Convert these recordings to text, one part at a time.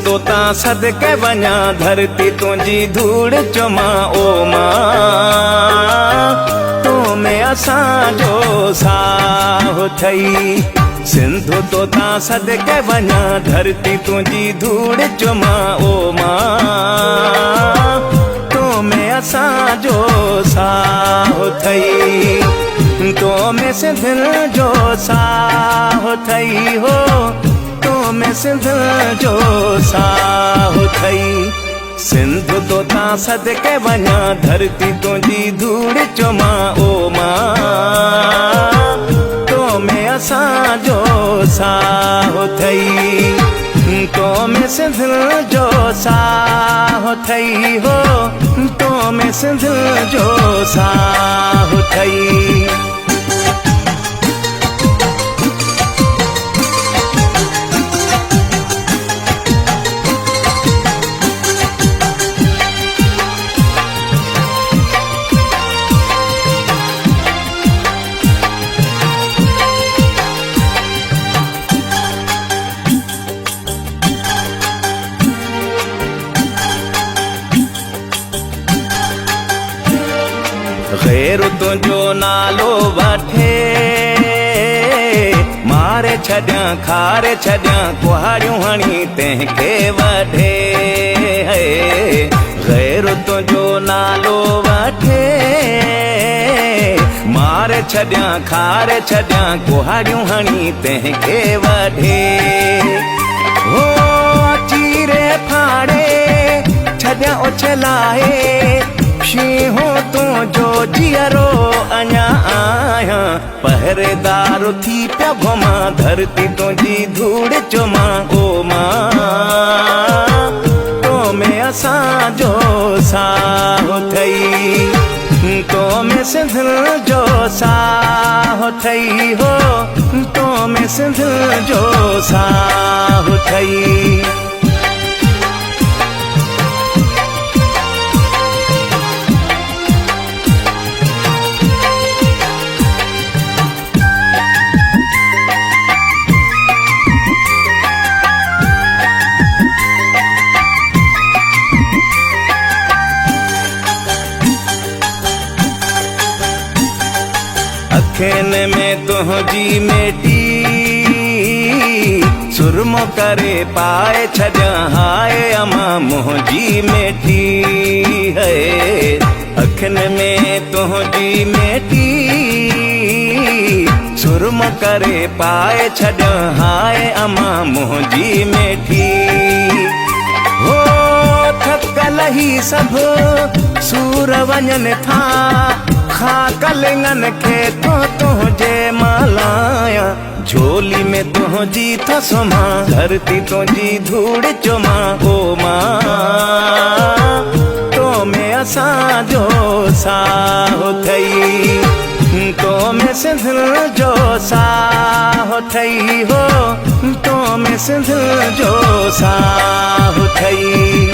तोता सदके वञा धरती तुंहिंजी धूड़ चुमा ओ मां तो में असांजो साह ठही। सिंधु तोता सदके वञा धरती तुंहिंजी धूड़ चुमा ओ मां तो में असांजो साह ठही। तो में सिंध जो साह ठही हो तो में सिंध जो साह ठही। सिंधु तोता सदके वञा धरती तुंहिंजी धूड़ चुमा ओ मां तो में असांजो साह ठही। तो में सिंध जो साह ठही हो तो में सिंध जो साह ठही। ग़ैर तुंहिंजो नालो वठे मारे छॾियां खारे छॾियां कुहाड़ियूं हणी तंहिंखे वठे। ग़ैर तुंहिंजो नालो वठे मारे छॾियां खारे छॾियां कुहाड़ियूं हणी तंहिंखे वठे। हो चीरे फाड़े छॾियां उछलाए शींहों तुंहिंजो जीअरो अञा आहियां पहरेदार थी पिया घुमां धरती तुंहिंजी धूड़ चुमा ओ मां तो में असांजो साह ठही। तो में सिंध जो साह ठही हो तो में सिंध जो साह ठही। अखियुनि में तुंहिंजी मेटी सुरमो करे पाए छॾियां हाय अमा मुंहिंजी मेटी है। अखियुनि में तुंहिंजी मेटी सुरमो करे पाए छॾियां हाय अमा मुंहिंजी मेटी। हो थकल ही सभु सूर वञनि था खाकलिंगन के तो तुझे मालाया झोली में तुझी था सुमा धरती तुझी धूड़ चुमा ओ मां तो में असांजो साह ठही। तो में सिंध जो साह ठही हो तो में सिंध जो साह ठही।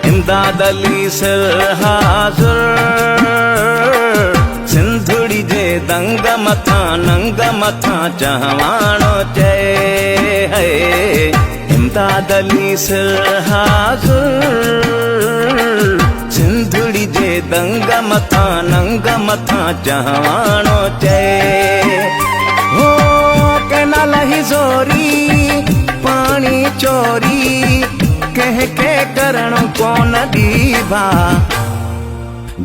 इमदाद अली सिर हाज़ुर सिंधुड़ी जे दंग मथा नंग मथा चहवाणो चए है। इमदाद अली सिर हाज़ुर सिंधुड़ी जे दंग मथा नंग मथा चहवाणो चए। हो केना लही ज़ोरी पानी चोरी कह के करण कोन दीवा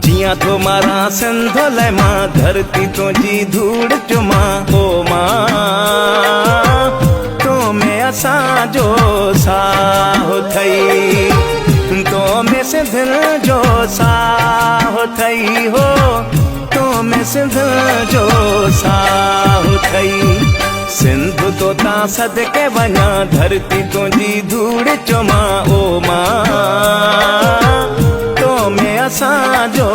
जिया तो मारा सिंधु ले मां धरती तुझी धूड़ चुमा ओ मां तो में असांजो साह ठही। तो में सिंध जो साह ठही हो तो में सिंध जो साह ठही। सिंधु तो ता सदके वञा धरती तुंहिंजी धूड़ चुमा ओ मां तो में असांजो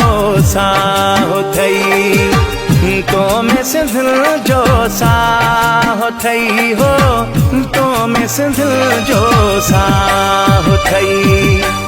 साहो थई तो में सिंध जो साहो थई हो तो में सिंध जो साहो थई।